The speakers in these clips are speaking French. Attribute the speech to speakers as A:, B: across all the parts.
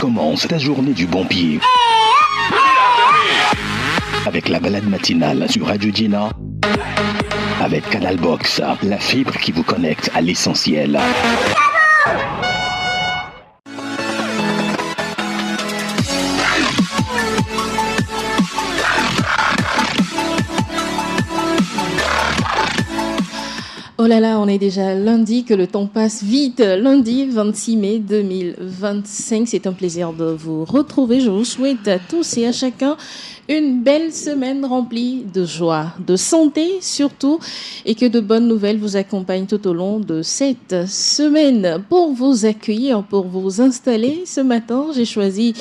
A: Commence ta journée du bon pied. Avec la balade matinale sur Radio Gina. Avec Canal Box, la fibre qui vous connecte à l'essentiel.
B: Oh là là, on est déjà lundi, que le temps passe vite. Lundi 26 mai 2025, c'est un plaisir de vous retrouver. Je vous souhaite à tous et à chacun une belle semaine remplie de joie, de santé surtout, et que de bonnes nouvelles vous accompagnent tout au long de cette semaine. Pour vous accueillir, pour vous installer, ce matin, j'ai choisi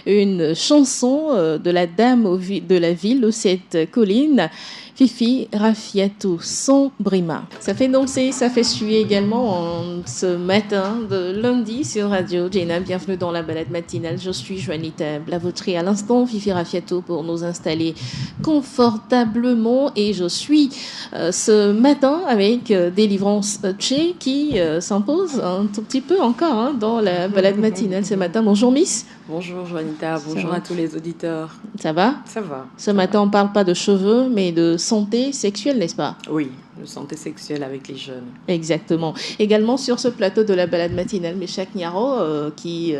B: une chanson de la dame de la ville aux 7 collines, Fifi Raffiatou, son Brima. Ça fait danser, ça fait suer également ce matin de lundi sur Radio Gina. Bienvenue dans la balade matinale. Je suis Juanita Blavotry à l'instant, Fifi Raffiatou pour nous installer confortablement. Et je suis ce matin avec Délivrance Tché qui s'impose un tout petit peu encore dans la balade matinale ce matin. Bonjour Miss.
C: Bonjour Juanita, bonjour à tous les auditeurs.
B: Ça va ?
C: Ça va.
B: Ce matin, on ne parle pas de cheveux, mais de santé sexuelle, n'est-ce pas ?
C: Oui, de santé sexuelle avec les jeunes.
B: Exactement. Également sur ce plateau de la balade matinale, Méchac Niaro, qui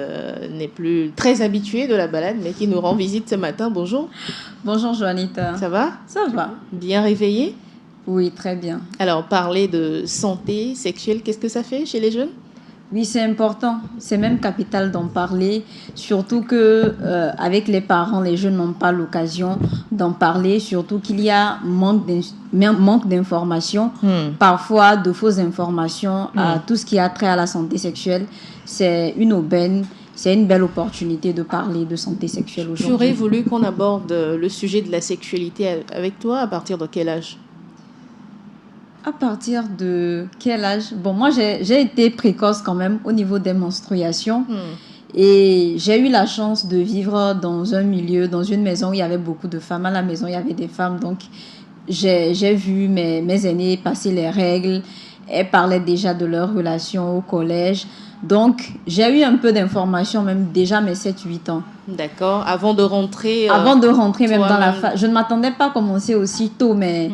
B: n'est plus très habitué de la balade, mais qui nous rend visite ce matin. Bonjour.
D: Bonjour Juanita.
B: Ça va ?
D: Ça va.
B: Bien réveillé ?
D: Oui, très bien.
B: Alors, parler de santé sexuelle, qu'est-ce que ça fait chez les jeunes ?
D: Oui, c'est important. C'est même capital d'en parler. Surtout que avec les parents, les jeunes n'ont pas l'occasion d'en parler. Surtout qu'il y a manque d'informations, parfois de fausses informations à tout ce qui a trait à la santé sexuelle. C'est une aubaine. C'est une belle opportunité de parler de santé sexuelle aujourd'hui.
B: J'aurais voulu qu'on aborde le sujet de la sexualité avec toi. À partir de quel âge ?
D: À partir de quel âge ? Bon, moi, j'ai été précoce quand même au niveau des menstruations. Et j'ai eu la chance de vivre dans un milieu, dans une maison où il y avait beaucoup de femmes. À la maison, il y avait des femmes. Donc, j'ai vu mes aînées passer les règles. Elles parlaient déjà de leurs relations au collège. Donc, j'ai eu un peu d'informations, même déjà mes 7-8 ans.
B: D'accord. Avant de rentrer
D: même dans la phase. Je ne m'attendais pas à commencer aussi tôt, mais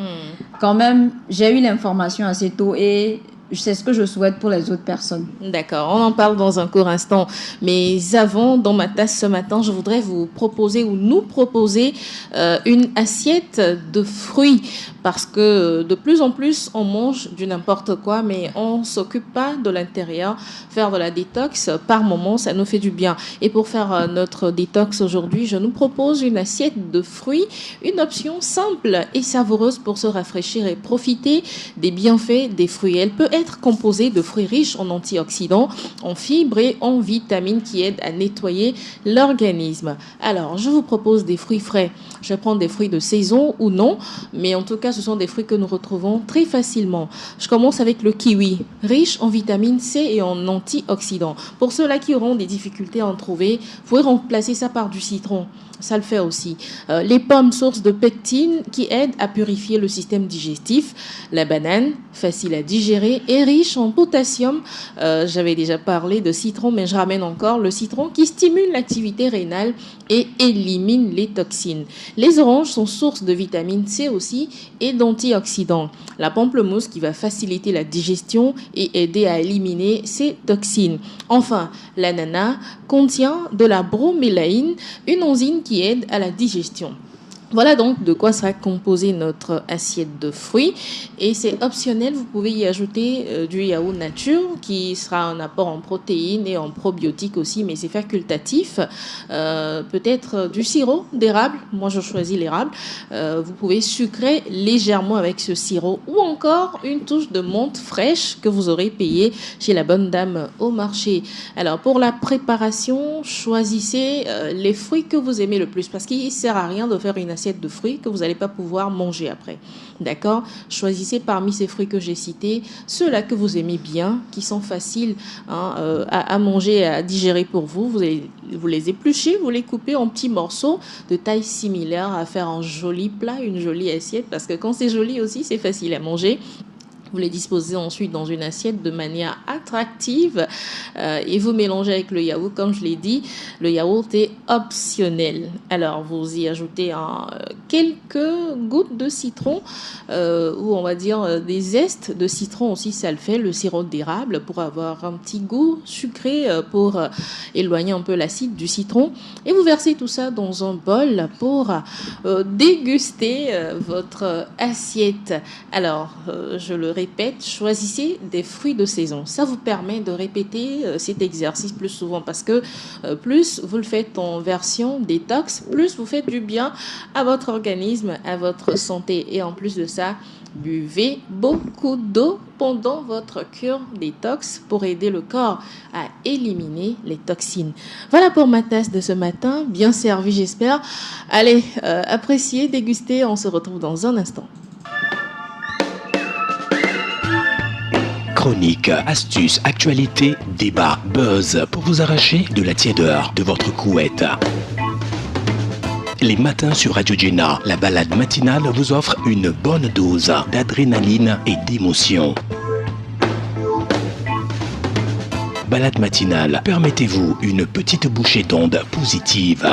D: quand même, j'ai eu l'information assez tôt et c'est ce que je souhaite pour les autres personnes.
B: D'accord, on en parle dans un court instant. Mais avant, dans ma tasse ce matin, je voudrais vous proposer ou nous proposer une assiette de fruits. Parce que de plus en plus, on mange du n'importe quoi, mais on ne s'occupe pas de l'intérieur. Faire de la détox, par moment, ça nous fait du bien. Et pour faire notre détox aujourd'hui, je nous propose une assiette de fruits, une option simple et savoureuse pour se rafraîchir et profiter des bienfaits des fruits. Elle peut être composée de fruits riches en antioxydants, en fibres et en vitamines qui aident à nettoyer l'organisme. Alors, je vous propose des fruits frais. Je vais prendre des fruits de saison ou non, mais en tout cas, ce sont des fruits que nous retrouvons très facilement. Je commence avec le kiwi, riche en vitamine C et en antioxydants. Pour ceux-là qui auront des difficultés à en trouver, vous pouvez remplacer ça par du citron. Ça le fait aussi. Les pommes, source de pectine qui aident à purifier le système digestif. La banane, facile à digérer et riche en potassium. J'avais déjà parlé de citron, mais je ramène encore le citron qui stimule l'activité rénale et élimine les toxines. Les oranges sont source de vitamine C aussi et d'antioxydants. La pamplemousse qui va faciliter la digestion et aider à éliminer ces toxines. Enfin, l'ananas contient de la bromélaïne, une enzyme qui aide à la digestion. Voilà donc de quoi sera composée notre assiette de fruits et c'est optionnel, vous pouvez y ajouter du yaourt nature qui sera un apport en protéines et en probiotiques aussi, mais c'est facultatif. Peut-être du sirop d'érable, moi je choisis l'érable. Vous pouvez sucrer légèrement avec ce sirop ou encore une touche de menthe fraîche que vous aurez payée chez la bonne dame au marché. Alors pour la préparation, choisissez les fruits que vous aimez le plus parce qu'il ne sert à rien de faire une assiette de fruits que vous n'allez pas pouvoir manger après. D'accord ? Choisissez parmi ces fruits que j'ai cités ceux-là que vous aimez bien, qui sont faciles à manger, à digérer pour vous. Vous les épluchez, vous les coupez en petits morceaux de taille similaire à faire un joli plat, une jolie assiette, parce que quand c'est joli aussi, c'est facile à manger. Vous les disposez ensuite dans une assiette de manière attractive et vous mélangez avec le yaourt. Comme je l'ai dit, le yaourt est optionnel. Alors, vous y ajoutez quelques gouttes de citron ou on va dire des zestes de citron aussi, ça le fait, le sirop d'érable pour avoir un petit goût sucré pour éloigner un peu l'acide du citron. Et vous versez tout ça dans un bol pour déguster votre assiette. Alors, je le répète, choisissez des fruits de saison. Ça vous permet de répéter cet exercice plus souvent parce que plus vous le faites en version détox, plus vous faites du bien à votre organisme, à votre santé. Et en plus de ça, buvez beaucoup d'eau pendant votre cure détox pour aider le corps à éliminer les toxines. Voilà pour ma tasse de ce matin, bien servie j'espère. Allez, appréciez, dégustez, on se retrouve dans un instant.
A: Chroniques, astuces, actualités, débats, buzz pour vous arracher de la tiédeur de votre couette. Les matins sur Radio Gina, la balade matinale vous offre une bonne dose d'adrénaline et d'émotion. Balade matinale, permettez-vous une petite bouchée d'ondes positive.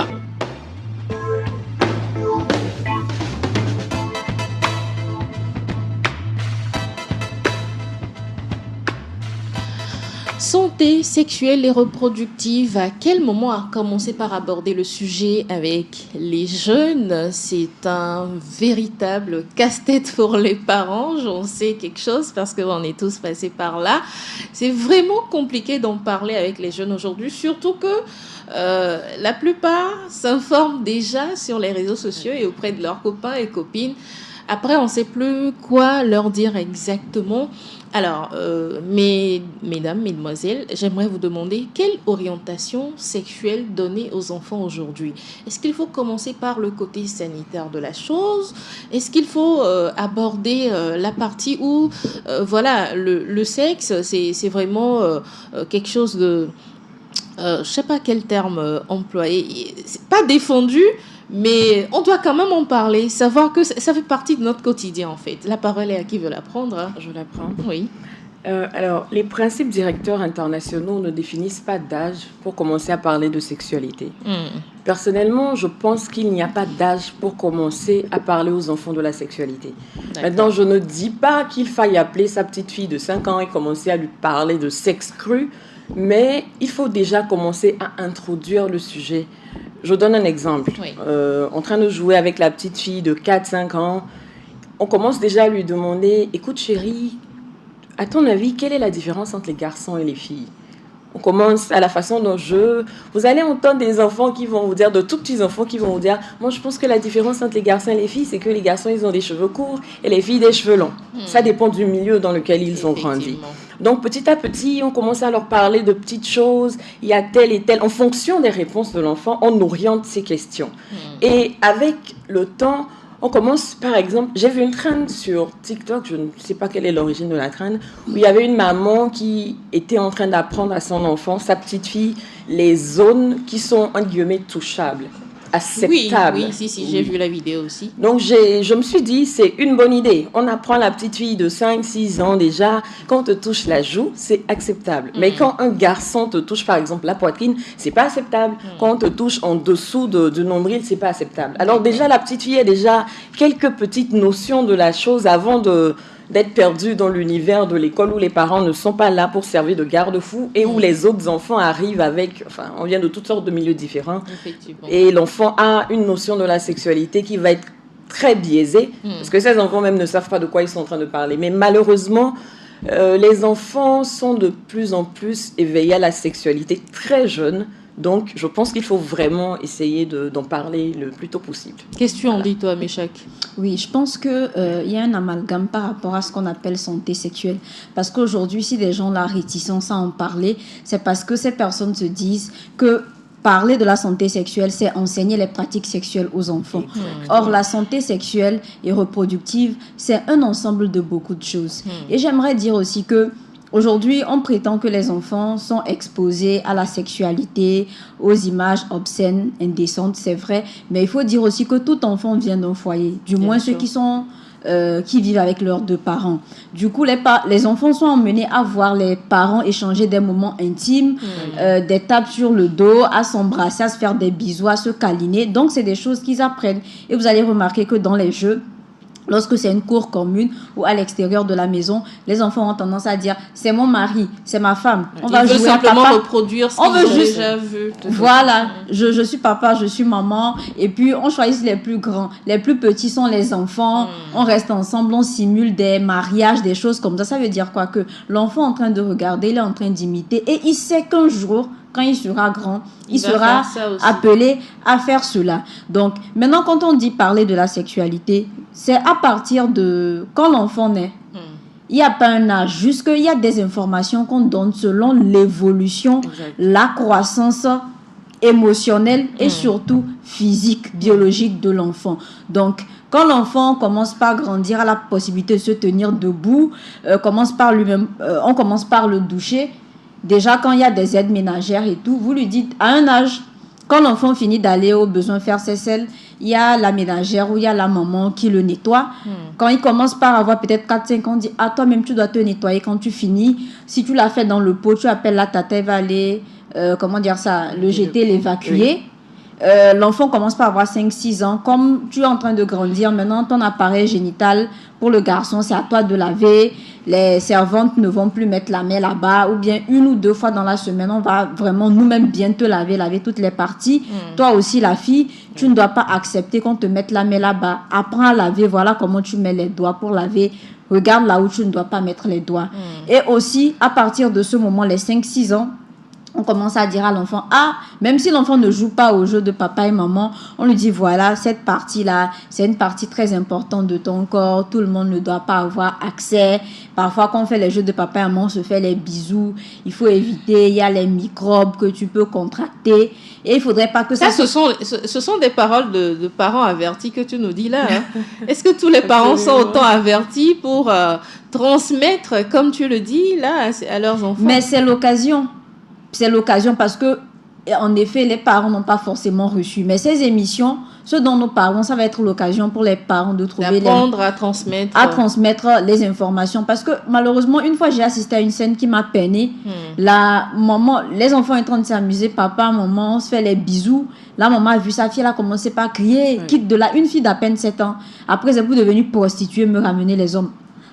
B: Santé sexuelle et reproductive, à quel moment commencer par aborder le sujet avec les jeunes? C'est un véritable casse-tête pour les parents, j'en sais quelque chose parce qu'on est tous passés par là. C'est vraiment compliqué d'en parler avec les jeunes aujourd'hui, surtout que la plupart s'informent déjà sur les réseaux sociaux et auprès de leurs copains et copines. Après, on ne sait plus quoi leur dire exactement. Alors, mesdames, mesdemoiselles, j'aimerais vous demander quelle orientation sexuelle donner aux enfants aujourd'hui. Est-ce qu'il faut commencer par le côté sanitaire de la chose? Est-ce qu'il faut aborder la partie où, voilà, le sexe, c'est vraiment quelque chose de... je ne sais pas quel terme employer. C'est pas défendu, mais on doit quand même en parler, savoir que ça fait partie de notre quotidien en fait. La parole est à qui veut la prendre.
C: Je la prends.
B: Oui.
C: Alors, les principes directeurs internationaux ne définissent pas d'âge pour commencer à parler de sexualité. Personnellement, je pense qu'il n'y a pas d'âge pour commencer à parler aux enfants de la sexualité. D'accord. Maintenant, je ne dis pas qu'il faille appeler sa petite fille de 5 ans et commencer à lui parler de sexe cru, mais il faut déjà commencer à introduire le sujet. Je donne un exemple. Oui. En train de jouer avec la petite fille de 4-5 ans, on commence déjà à lui demander « Écoute chérie, à ton avis, quelle est la différence entre les garçons et les filles ?» On commence à la façon dont vous allez entendre des enfants qui vont vous dire, de tout petits enfants qui vont vous dire « Moi, je pense que la différence entre les garçons et les filles, c'est que les garçons, ils ont des cheveux courts et les filles, des cheveux longs. » Ça dépend du milieu dans lequel ils ont grandi. Donc, petit à petit, on commence à leur parler de petites choses. Il y a telle et telle. En fonction des réponses de l'enfant, on oriente ces questions. Et avec le temps, on commence, par exemple, j'ai vu une trend sur TikTok, je ne sais pas quelle est l'origine de la trend, où il y avait une maman qui était en train d'apprendre à son enfant, sa petite fille, les zones qui sont, en guillemets, touchables, acceptables.
B: Oui, si, j'ai vu la vidéo aussi.
C: Donc, je me suis dit, c'est une bonne idée. On apprend à la petite fille de 5-6 ans déjà, quand on te touche la joue, c'est acceptable. Mais quand un garçon te touche, par exemple, la poitrine, c'est pas acceptable. Quand on te touche en dessous du nombril, c'est pas acceptable. Alors déjà, la petite fille a déjà quelques petites notions de la chose avant d'être perdue dans l'univers de l'école où les parents ne sont pas là pour servir de garde-fou et où les autres enfants arrivent avec... Enfin, on vient de toutes sortes de milieux différents. Et l'enfant a une notion de la sexualité qui va être très biaisée parce que ces enfants même ne savent pas de quoi ils sont en train de parler. Mais malheureusement, les enfants sont de plus en plus éveillés à la sexualité très jeunes. Donc, je pense qu'il faut vraiment essayer d'en parler le plus tôt possible.
B: Qu'est-ce que tu en dis, toi, Méchac?
D: Oui, je pense qu'il y a un amalgame par rapport à ce qu'on appelle santé sexuelle. Parce qu'aujourd'hui, si des gens ont la réticence à en parler, c'est parce que ces personnes se disent que parler de la santé sexuelle, c'est enseigner les pratiques sexuelles aux enfants. Or, la santé sexuelle et reproductive, c'est un ensemble de beaucoup de choses. Et j'aimerais dire aussi que aujourd'hui, on prétend que les enfants sont exposés à la sexualité, aux images obscènes, indécentes, c'est vrai. Mais il faut dire aussi que tout enfant vient d'un foyer. Du moins ceux qui sont qui vivent avec leurs deux parents. Du coup, les enfants sont emmenés à voir les parents échanger des moments intimes, des tapes sur le dos, à s'embrasser, à se faire des bisous, à se câliner. Donc, c'est des choses qu'ils apprennent. Et vous allez remarquer que dans les jeux, lorsque c'est une cour commune ou à l'extérieur de la maison, les enfants ont tendance à dire « c'est mon mari, c'est ma femme, on va jouer à papa ».
B: Simplement reproduire ce qu'ils ont déjà vu.
D: Voilà, je suis papa, je suis maman, et puis on choisit les plus grands. Les plus petits sont les enfants, on reste ensemble, on simule des mariages, des choses comme ça. Ça veut dire quoi? Que l'enfant est en train de regarder, il est en train d'imiter, et il sait qu'un jour, quand il sera grand, il sera appelé à faire cela. Donc, maintenant, quand on dit parler de la sexualité, c'est à partir de quand l'enfant naît. Il n'y a pas un âge, juste qu'il y a des informations qu'on donne selon l'évolution, la croissance émotionnelle et surtout physique, biologique de l'enfant. Donc, quand l'enfant commence par grandir, a la possibilité de se tenir debout, on commence par le doucher. Déjà, quand il y a des aides ménagères et tout, vous lui dites à un âge, quand l'enfant finit d'aller au besoin faire ses selles, il y a la ménagère ou il y a la maman qui le nettoie. Quand il commence par avoir peut-être 4-5 ans, on dit à toi-même, tu dois te nettoyer quand tu finis. Si tu l'as fait dans le pot, tu appelles la tata, elle va aller, le jeter, l'évacuer. L'enfant commence par avoir 5-6 ans. Comme tu es en train de grandir, maintenant ton appareil génital, pour le garçon, c'est à toi de laver. Les servantes ne vont plus mettre la main là-bas, ou bien 1 ou 2 fois dans la semaine, on va vraiment nous-mêmes bien te laver toutes les parties. Toi aussi, la fille, tu ne dois pas accepter qu'on te mette la main là-bas. Apprends à laver, voilà comment tu mets les doigts pour laver. Regarde là où tu ne dois pas mettre les doigts. Et aussi, à partir de ce moment, les 5-6 ans, on commence à dire à l'enfant, même si l'enfant ne joue pas au jeu de papa et maman, on lui dit, voilà, cette partie-là, c'est une partie très importante de ton corps, tout le monde ne doit pas avoir accès. Parfois, quand on fait les jeux de papa et maman, on se fait les bisous, il faut éviter, il y a les microbes que tu peux contracter, et il faudrait pas que ça...
B: Ce sont des paroles de parents avertis que tu nous dis là. Hein. Est-ce que tous les parents sont autant avertis pour transmettre, comme tu le dis, là, à leurs enfants?
D: Mais c'est l'occasion. C'est l'occasion parce que, en effet, les parents n'ont pas forcément reçu. Mais ces émissions, ce dont nous parlons, ça va être l'occasion pour les parents de trouver...
B: D'apprendre à
D: transmettre les informations. Parce que, malheureusement, une fois, j'ai assisté à une scène qui m'a peiné. La maman, les enfants sont en train de s'amuser. Papa, maman, on se fait les bisous. La maman a vu sa fille, elle a commencé par crier. Quitte de là, une fille d'à peine 7 ans. Après, c'est pour devenir prostituée, me ramener les hommes.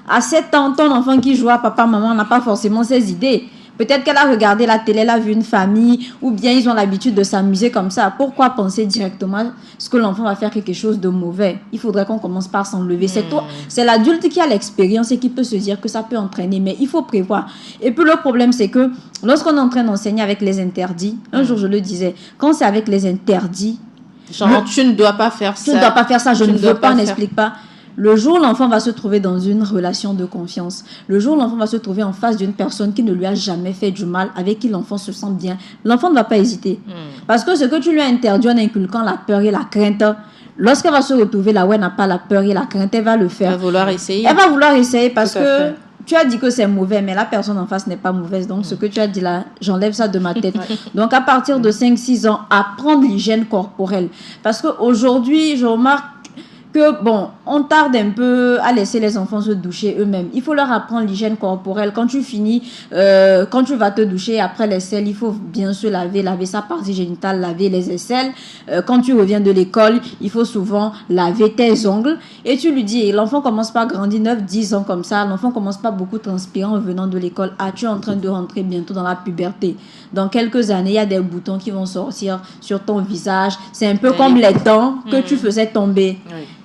D: À 7 ans, ton enfant qui joue à papa, maman n'a pas forcément ses idées. Peut-être qu'elle a regardé la télé, elle a vu une famille, ou bien ils ont l'habitude de s'amuser comme ça. Pourquoi penser directement ce que l'enfant va faire quelque chose de mauvais? Il faudrait qu'on commence par s'enlever. C'est l'adulte qui a l'expérience et qui peut se dire que ça peut entraîner, mais il faut prévoir. Et puis le problème, c'est que lorsqu'on est en train d'enseigner avec les interdits, un jour je le disais, quand c'est avec les interdits...
B: Genre, tu ne dois pas faire ça.
D: Tu ne dois pas faire ça, je ne veux pas, n'explique pas. Le jour où l'enfant va se trouver dans une relation de confiance, le jour où l'enfant va se trouver en face d'une personne qui ne lui a jamais fait du mal, avec qui l'enfant se sent bien, l'enfant ne va pas hésiter. Parce que ce que tu lui as interdit en inculquant la peur et la crainte, lorsqu'elle va se retrouver là où elle n'a pas la peur et la crainte, elle va le faire.
B: Elle va vouloir essayer.
D: Elle va vouloir essayer parce que tu as dit que c'est mauvais, mais la personne en face n'est pas mauvaise. Donc, ce que tu as dit là, j'enlève ça de ma tête. Donc, à partir de 5-6 ans, apprendre l'hygiène corporelle. Parce qu'aujourd'hui, je remarque que, on tarde un peu à laisser les enfants se doucher eux-mêmes. Il faut leur apprendre l'hygiène corporelle. Quand tu finis, quand tu vas te doucher après les selles, il faut bien se laver sa partie génitale, laver les aisselles. Quand tu reviens de l'école, il faut souvent laver tes ongles. Et tu lui dis, l'enfant commence par grandir 9-10 ans comme ça. L'enfant commence pas beaucoup transpirer en venant de l'école. Tu es en train de rentrer bientôt dans la puberté. Dans quelques années, il y a des boutons qui vont sortir sur ton visage. C'est un peu comme les dents que tu faisais tomber.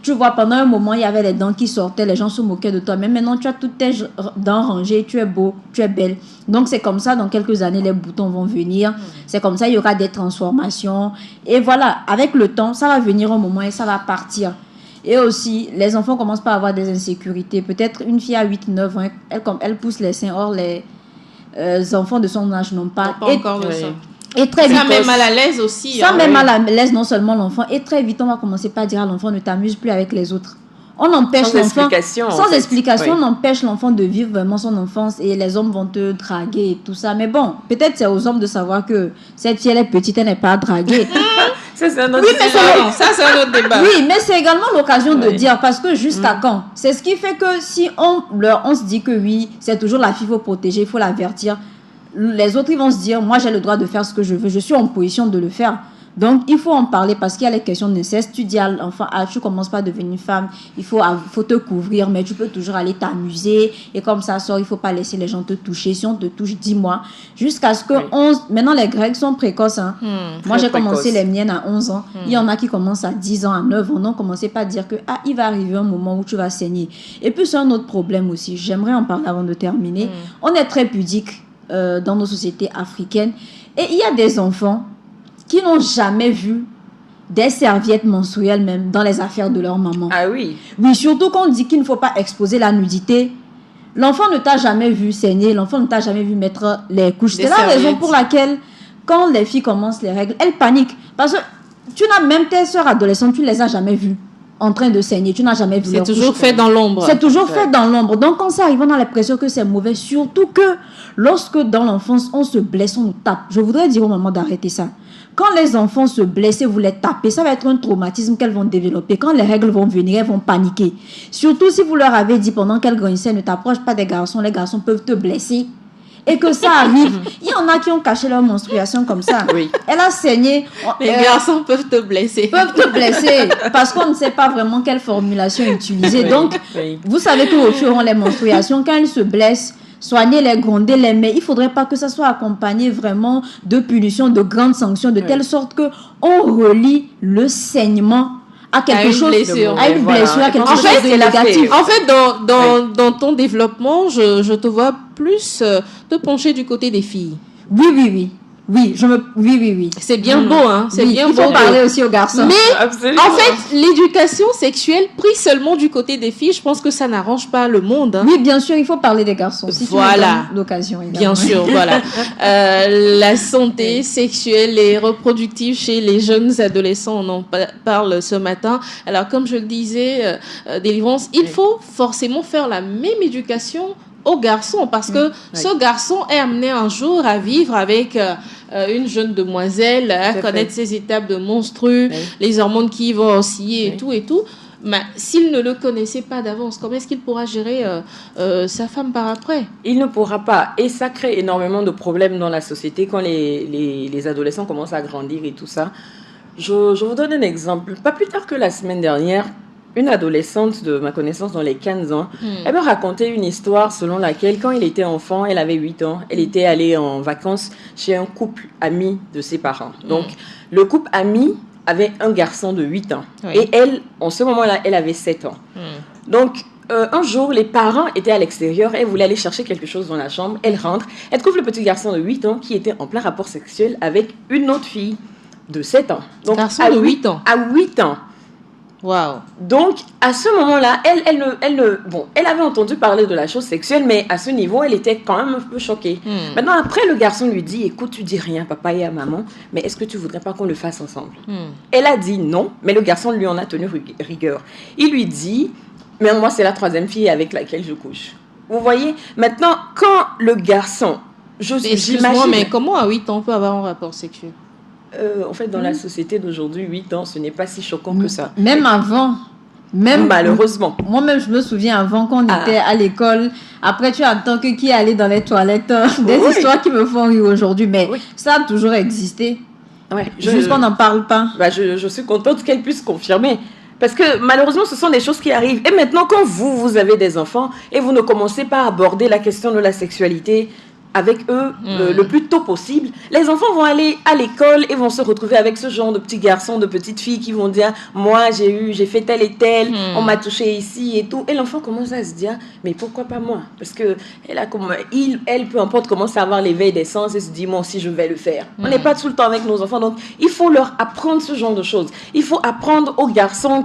D: Tu vois, pendant un moment, il y avait les dents qui sortaient, les gens se moquaient de toi. Mais maintenant, tu as toutes tes dents rangées, tu es beau, tu es belle. Donc, c'est comme ça, dans quelques années, les boutons vont venir. C'est comme ça, il y aura des transformations. Et voilà, avec le temps, ça va venir un moment et ça va partir. Et aussi, les enfants commencent par avoir des insécurités. Peut-être une fille à 8-9 ans, elle pousse les seins. Or, les enfants de son âge n'ont pas.
B: Encore de ça.
D: Et très vite,
B: ça met mal à l'aise aussi.
D: Ça met mal à l'aise non seulement l'enfant, et très vite on va commencer par dire à l'enfant ne t'amuse plus avec les autres. On empêche l'enfant sans explication, on empêche l'enfant de vivre vraiment son enfance et les hommes vont te draguer et tout ça. Mais bon, peut-être c'est aux hommes de savoir que cette fille elle est petite, elle n'est pas draguée.
C: Ça, c'est un autre
D: Oui, mais
C: débat.
B: Ça, c'est un autre débat.
D: Oui, mais c'est également l'occasion de dire, parce que jusqu'à quand? C'est ce qui fait que si on se dit que oui, c'est toujours la fille, il faut protéger, il faut l'avertir, les autres, ils vont se dire, moi, j'ai le droit de faire ce que je veux, je suis en position de le faire. Donc, il faut en parler parce qu'il y a les questions d'inceste. Tu dis à l'enfant, tu commences pas à devenir une femme, il faut te couvrir, mais tu peux toujours aller t'amuser. Et comme ça sort, il faut pas laisser les gens te toucher. Si on te touche, dis-moi. Jusqu'à ce que maintenant, les Grecs sont précoces. Hein. Moi, j'ai commencé les miennes à 11 ans. Il y en a qui commencent à 10 ans, à 9 ans. Donc, commencez pas à dire que, il va arriver un moment où tu vas saigner. Et puis, c'est un autre problème aussi. J'aimerais en parler avant de terminer. On est très pudique dans nos sociétés africaines. Et il y a des enfants qui n'ont jamais vu des serviettes menstruelles même dans les affaires de leur maman.
C: Ah oui.
D: Oui, surtout quand on dit qu'il ne faut pas exposer la nudité. L'enfant ne t'a jamais vu saigner, l'enfant ne t'a jamais vu mettre les couches. C'est la raison pour laquelle, quand les filles commencent les règles, elles paniquent. Parce que tu n'as même tes sœurs adolescentes, tu ne les as jamais vues en train de saigner. Tu n'as jamais vu leur couche.
B: C'est toujours fait dans l'ombre.
D: C'est toujours fait dans l'ombre. Donc, quand ça arrive, on a l'impression que c'est mauvais. Surtout que lorsque dans l'enfance, on se blesse, on nous tape. Je voudrais dire aux mamans d'arrêter ça. Quand les enfants se blessent et vous les tapez, ça va être un traumatisme qu'elles vont développer. Quand les règles vont venir, elles vont paniquer. Surtout si vous leur avez dit pendant qu'elles grandissaient, ne t'approche pas des garçons, les garçons peuvent te blesser. Et que ça arrive. Il y en a qui ont caché leur menstruation comme ça.
C: Oui.
D: Elle a saigné.
B: Les garçons peuvent te blesser.
D: Peuvent te blesser parce qu'on ne sait pas vraiment quelle formulation utiliser. Donc, vous savez que vos filles auront les menstruations. Quand elles se blessent, soignez-les, grondez-les, mais il ne faudrait pas que ça soit accompagné vraiment de punitions, de grandes sanctions, de telle sorte qu'on relie le saignement à quelque chose, à une blessure, à quelque chose de négatif.
B: En fait, dans ton développement, je te vois plus te pencher du côté des filles.
D: Oui. Oui.
B: C'est bien beau, hein. C'est bien beau.
D: Il faut parler aussi aux garçons.
B: Mais
C: absolument.
B: en fait, l'éducation sexuelle prise seulement du côté des filles, je pense que ça n'arrange pas le monde. Hein.
D: Oui, bien sûr, il faut parler des garçons. Si
B: voilà.
D: Tu l'occasion.
B: Bien sûr, voilà. La santé sexuelle et reproductive chez les jeunes adolescents, on en parle ce matin. Alors, comme je le disais, Délivrance, il faut forcément faire la même éducation aux garçons, parce que ce garçon est amené un jour à vivre avec une jeune demoiselle, à connaître ses étapes de menstrues, les hormones qui vont osciller et tout. Mais s'il ne le connaissait pas d'avance, comment est-ce qu'il pourra gérer sa femme par après?
C: Il ne pourra pas. Et ça crée énormément de problèmes dans la société quand les adolescents commencent à grandir et tout ça. Je vous donne un exemple. Pas plus tard que la semaine dernière, une adolescente de ma connaissance dans les 15 ans, elle me racontait une histoire selon laquelle, quand elle était enfant, elle avait 8 ans, elle était allée en vacances chez un couple ami de ses parents. Donc, le couple ami avait un garçon de 8 ans. Oui. Et elle, en ce moment-là, elle avait 7 ans. Donc, un jour, les parents étaient à l'extérieur, elle voulait aller chercher quelque chose dans la chambre, elle rentre, elle trouve le petit garçon de 8 ans qui était en plein rapport sexuel avec une autre fille de 7 ans. Donc,
B: garçon de 8 ans.
C: À 8 ans.
B: Wow.
C: Donc, à ce moment-là, elle avait entendu parler de la chose sexuelle, mais à ce niveau, elle était quand même un peu choquée. Maintenant, après, le garçon lui dit, écoute, tu dis rien à papa et à maman, mais est-ce que tu voudrais pas qu'on le fasse ensemble? Elle a dit non, mais le garçon lui en a tenu rigueur. Il lui dit, mais moi, c'est la 3e fille avec laquelle je couche. Vous voyez? Maintenant, quand le garçon,
B: excuse-moi, mais comment à 8 ans on peut avoir un rapport sexuel?
C: En fait, dans la société d'aujourd'hui, 8 ans, ce n'est pas si choquant que ça.
D: Même avant.
C: Malheureusement.
D: Moi-même, je me souviens avant qu'on était à l'école. Après, tu attends que qui allait dans les toilettes. Des histoires qui me font rire aujourd'hui. Mais ça a toujours existé. Juste qu'on n'en parle pas.
C: Je suis contente qu'elle puisse confirmer. Parce que malheureusement, ce sont des choses qui arrivent. Et maintenant, quand vous avez des enfants et vous ne commencez pas à aborder la question de la sexualité avec eux le plus tôt possible, les enfants vont aller à l'école et vont se retrouver avec ce genre de petits garçons, de petites filles qui vont dire moi j'ai fait tel et tel, on m'a touché ici et tout, et l'enfant commence à se dire mais pourquoi pas moi, parce que elle peu importe, commence à avoir l'éveil des sens et se dit moi aussi je vais le faire. On n'est pas tout le temps avec nos enfants, donc il faut leur apprendre ce genre de choses. Il faut apprendre aux garçons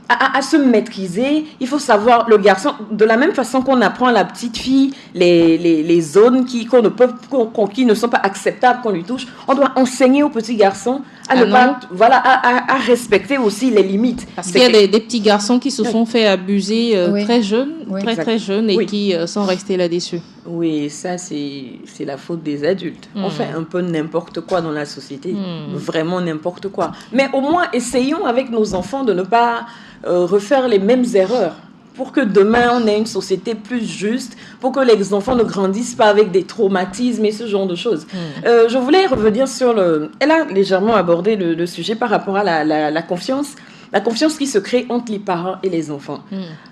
C: à se maîtriser. Il faut savoir, le garçon, de la même façon qu'on apprend à la petite fille les zones qui ne sont pas acceptables qu'on lui touche, on doit enseigner au petit garçon à respecter aussi les limites.
B: Parce qu'il y a des petits garçons qui se sont fait abuser très jeunes, très jeunes, et qui sont restés là-dessus.
C: Oui, ça, c'est la faute des adultes. On fait un peu n'importe quoi dans la société. Vraiment n'importe quoi. Mais au moins, essayons avec nos enfants de ne pas refaire les mêmes erreurs. Pour que demain, on ait une société plus juste, pour que les enfants ne grandissent pas avec des traumatismes et ce genre de choses. Je voulais revenir sur Elle a légèrement abordé le sujet par rapport à la confiance. La confiance qui se crée entre les parents et les enfants.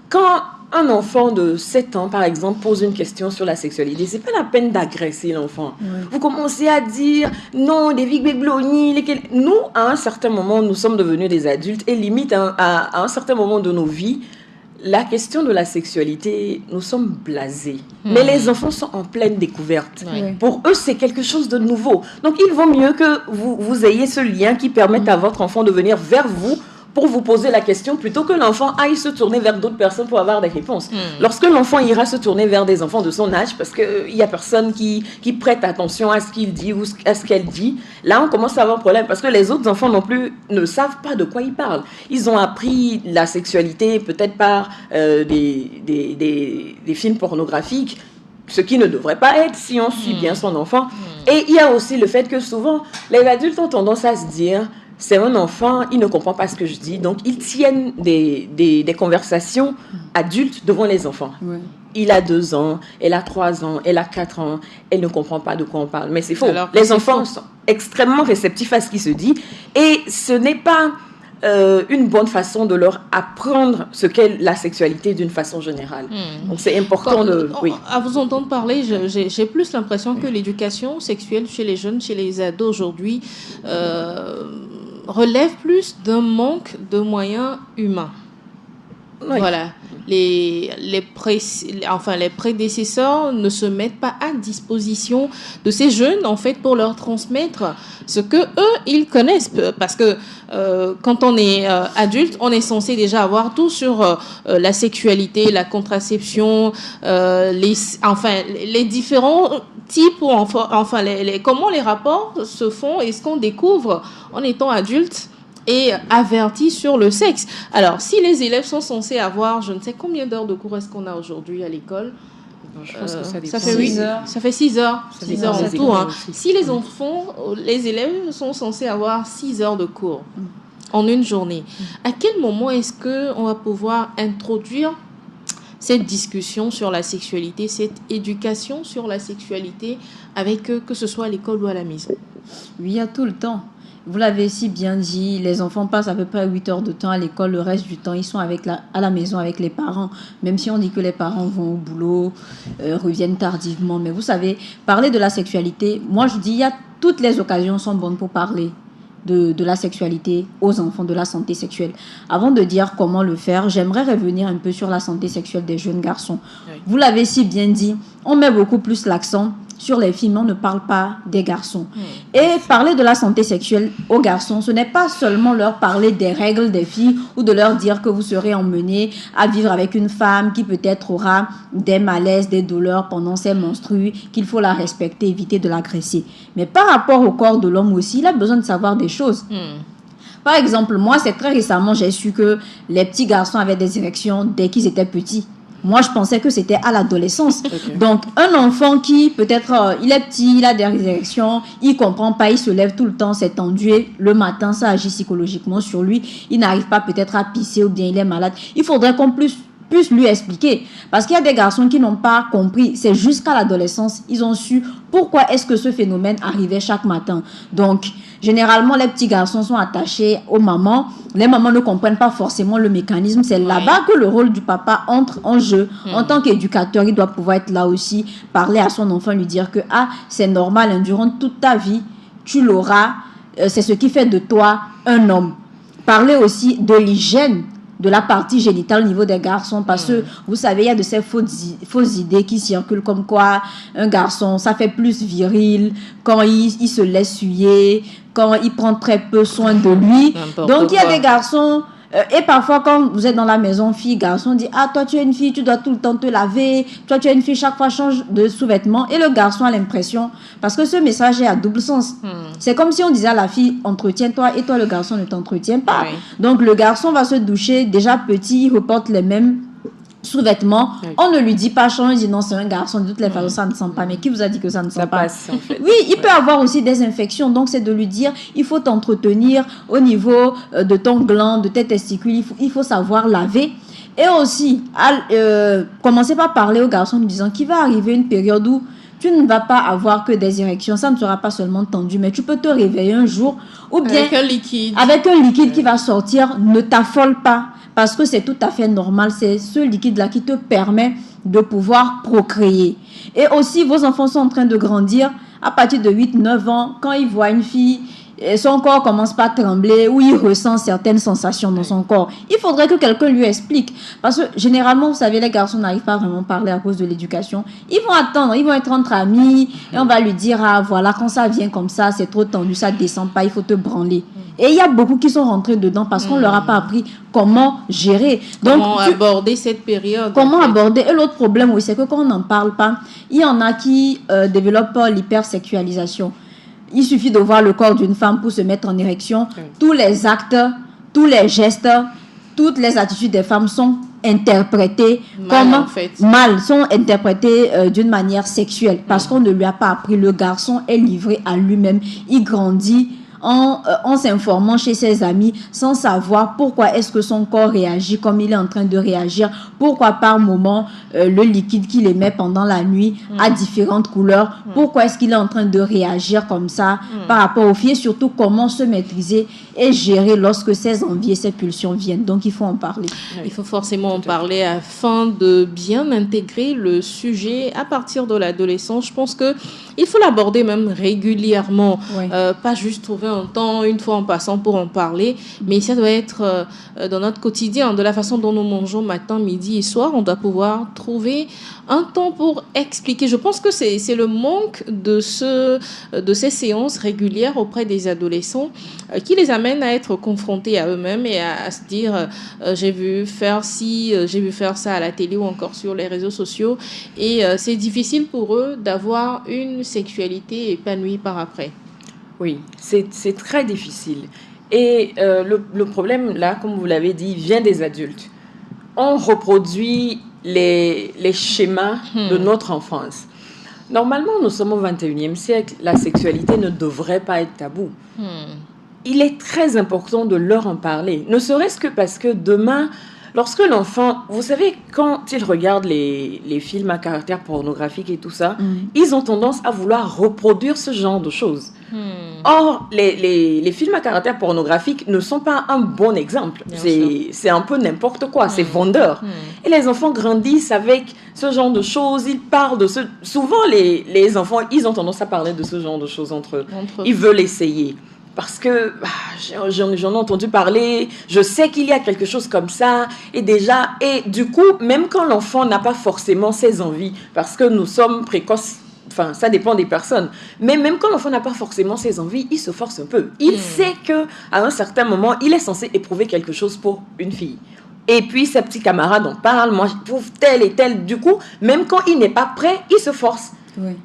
C: Quand un enfant de 7 ans, par exemple, pose une question sur la sexualité, c'est pas la peine d'agresser l'enfant. Vous commencez à dire, non, des big blownies, nous, à un certain moment, nous sommes devenus des adultes et limite, à un certain moment de nos vies, la question de la sexualité, nous sommes blasés. Mais les enfants sont en pleine découverte. Pour eux, c'est quelque chose de nouveau. Donc, il vaut mieux que vous ayez ce lien qui permette à votre enfant de venir vers vous pour vous poser la question, plutôt que l'enfant aille se tourner vers d'autres personnes pour avoir des réponses. Lorsque l'enfant ira se tourner vers des enfants de son âge, parce qu'il n'y a personne qui prête attention à ce qu'il dit ou à ce qu'elle dit, là, on commence à avoir un problème, parce que les autres enfants non plus ne savent pas de quoi ils parlent. Ils ont appris la sexualité peut-être par des films pornographiques, ce qui ne devrait pas être si on suit bien son enfant. Et il y a aussi le fait que souvent, les adultes ont tendance à se dire... C'est un enfant, il ne comprend pas ce que je dis. Donc, ils tiennent des conversations adultes devant les enfants. Il a 2 ans, elle a 3 ans, elle a 4 ans. Elle ne comprend pas de quoi on parle. Mais c'est faux. Les enfants sont extrêmement réceptifs à ce qui se dit. Et ce n'est pas une bonne façon de leur apprendre ce qu'est la sexualité d'une façon générale. Donc, c'est important
B: À vous entendre parler, j'ai plus l'impression que l'éducation sexuelle chez les jeunes, chez les ados aujourd'hui, relève plus d'un manque de moyens humains. Voilà. Les prédécesseurs ne se mettent pas à disposition de ces jeunes, en fait, pour leur transmettre ce que eux ils connaissent. Parce que quand on est adulte, on est censé déjà avoir tout sur la sexualité, la contraception, les différents types, ou comment les rapports se font et ce qu'on découvre en étant adulte et averti sur le sexe. Alors, si les élèves sont censés avoir, je ne sais combien d'heures de cours est-ce qu'on a aujourd'hui à l'école,
C: je pense que ça
B: fait 6 heures. Ça fait 6 heures. 6 heures en tout. Si les élèves sont censés avoir 6 heures de cours en une journée, à quel moment est-ce qu'on va pouvoir introduire cette discussion sur la sexualité, cette éducation sur la sexualité avec eux, que ce soit à l'école ou à la maison?
D: Oui, à tout le temps. Vous l'avez si bien dit, les enfants passent à peu près 8 heures de temps à l'école, le reste du temps, ils sont à la maison avec les parents, même si on dit que les parents vont au boulot, reviennent tardivement. Mais vous savez, parler de la sexualité, moi je dis, toutes les occasions sont bonnes pour parler de la sexualité aux enfants, de la santé sexuelle. Avant de dire comment le faire, j'aimerais revenir un peu sur la santé sexuelle des jeunes garçons. Oui. Vous l'avez si bien dit, on met beaucoup plus l'accent sur les filles, mais on ne parle pas des garçons. Et parler de la santé sexuelle aux garçons, ce n'est pas seulement leur parler des règles des filles ou de leur dire que vous serez emmené à vivre avec une femme qui peut-être aura des malaises, des douleurs pendant ses menstrues, qu'il faut la respecter, éviter de l'agresser. Mais par rapport au corps de l'homme aussi, il a besoin de savoir des choses. Par exemple, moi, c'est très récemment, j'ai su que les petits garçons avaient des érections dès qu'ils étaient petits. Moi, je pensais que c'était à l'adolescence. Okay. Donc, un enfant qui, peut-être, il est petit, il a des érections, il ne comprend pas, il se lève tout le temps, c'est tendu. Le matin, ça agit psychologiquement sur lui. Il n'arrive pas peut-être à pisser ou bien il est malade. Il faudrait qu'on puisse lui expliquer. Parce qu'il y a des garçons qui n'ont pas compris. C'est jusqu'à l'adolescence, ils ont su pourquoi est-ce que ce phénomène arrivait chaque matin. Donc, généralement, les petits garçons sont attachés aux mamans. Les mamans ne comprennent pas forcément le mécanisme. C'est là-bas que le rôle du papa entre en jeu. En tant qu'éducateur, il doit pouvoir être là aussi, parler à son enfant, lui dire que c'est normal, hein, durant toute ta vie, tu l'auras. C'est ce qui fait de toi un homme. Parler aussi de l'hygiène de la partie génitale au niveau des garçons, parce que vous savez, il y a de ces fausses idées qui circulent comme quoi un garçon, ça fait plus viril quand il se laisse suyer, quand il prend très peu soin de lui. Donc il y a des garçons, et parfois quand vous êtes dans la maison, fille, garçon, dit toi tu es une fille, tu dois tout le temps te laver, toi tu es une fille, chaque fois change de sous-vêtements, et le garçon a l'impression, parce que ce message est à double sens. C'est comme si on disait à la fille, entretiens-toi, et toi le garçon ne t'entretient pas. Donc le garçon va se doucher, déjà petit, il reporte les mêmes sous-vêtements, on ne lui dit pas, on lui dit non, c'est un garçon, de toutes les façons, ça ne sent pas. Mais qui vous a dit que ça ne sent pas?
C: Passe, en fait.
D: Oui, il peut avoir aussi des infections, donc c'est de lui dire, il faut t'entretenir au niveau de ton gland, de tes testicules, il faut savoir laver. Et aussi, commencer par parler aux garçons en lui disant qu'il va arriver une période où tu ne vas pas avoir que des érections, ça ne sera pas seulement tendu, mais tu peux te réveiller un jour ou bien avec un liquide qui va sortir, ne t'affole pas. Parce que c'est tout à fait normal, c'est ce liquide-là qui te permet de pouvoir procréer. Et aussi, vos enfants sont en train de grandir à partir de 8-9 ans. Quand ils voient une fille, son corps commence pas à trembler ou il ressent certaines sensations dans son corps. Il faudrait que quelqu'un lui explique. Parce que généralement, vous savez, les garçons n'arrivent pas vraiment à parler à cause de l'éducation. Ils vont attendre, ils vont être entre amis et on va lui dire, ah voilà, quand ça vient comme ça, c'est trop tendu, ça descend pas, il faut te branler. Et il y a beaucoup qui sont rentrés dedans parce qu'on leur a pas appris comment gérer. Donc,
B: comment aborder cette période.
D: Comment aborder. Et l'autre problème, oui, c'est que quand on n'en parle pas, il y en a qui développent l'hypersexualisation. Il suffit de voir le corps d'une femme pour se mettre en érection. Tous les actes, tous les gestes, toutes les attitudes des femmes sont interprétées sont interprétées d'une manière sexuelle parce qu'on ne lui a pas appris. Le garçon est livré à lui-même. Il grandit en s'informant chez ses amis sans savoir pourquoi est-ce que son corps réagit comme il est en train de réagir, pourquoi par moment le liquide qu'il émet pendant la nuit a différentes couleurs, pourquoi est-ce qu'il est en train de réagir comme ça par rapport aux filles, et surtout comment se maîtriser et gérer lorsque ses envies et ses pulsions viennent. Donc il faut en parler.
B: Il faut forcément en parler afin de bien intégrer le sujet à partir de l'adolescence. Je pense que il faut l'aborder même régulièrement, pas juste trouver un temps une fois en passant pour en parler, mais ça doit être dans notre quotidien, de la façon dont nous mangeons matin, midi et soir. On doit pouvoir trouver un temps pour expliquer. Je pense que c'est le manque de ces séances régulières auprès des adolescents qui les amène à être confrontés à eux-mêmes et à se dire j'ai vu faire ci, j'ai vu faire ça à la télé ou encore sur les réseaux sociaux, et c'est difficile pour eux d'avoir une sexualité épanouie par après.
C: Oui, c'est très difficile. Et le problème, là, comme vous l'avez dit, vient des adultes. On reproduit les schémas de notre enfance. Normalement, nous sommes au 21e siècle. La sexualité ne devrait pas être tabou. Il est très important de leur en parler. Ne serait-ce que parce que demain, lorsque l'enfant... Vous savez, quand il regarde les films à caractère pornographique et tout ça, ils ont tendance à vouloir reproduire ce genre de choses. Or, les films à caractère pornographique ne sont pas un bon exemple. C'est un peu n'importe quoi, c'est vendeur. Et les enfants grandissent avec ce genre de choses, ils parlent de ce... Souvent, les enfants, ils ont tendance à parler de ce genre de choses entre eux. Ils veulent essayer. Parce que j'en ai entendu parler, je sais qu'il y a quelque chose comme ça, et du coup, même quand l'enfant n'a pas forcément ses envies, parce que nous sommes précoces, enfin, ça dépend des personnes, mais même quand l'enfant n'a pas forcément ses envies, il se force un peu. Il sait qu'à un certain moment, il est censé éprouver quelque chose pour une fille. Et puis, ses petits camarades en parlent, moi, j'éprouve tel et tel. Du coup, même quand il n'est pas prêt, il se force.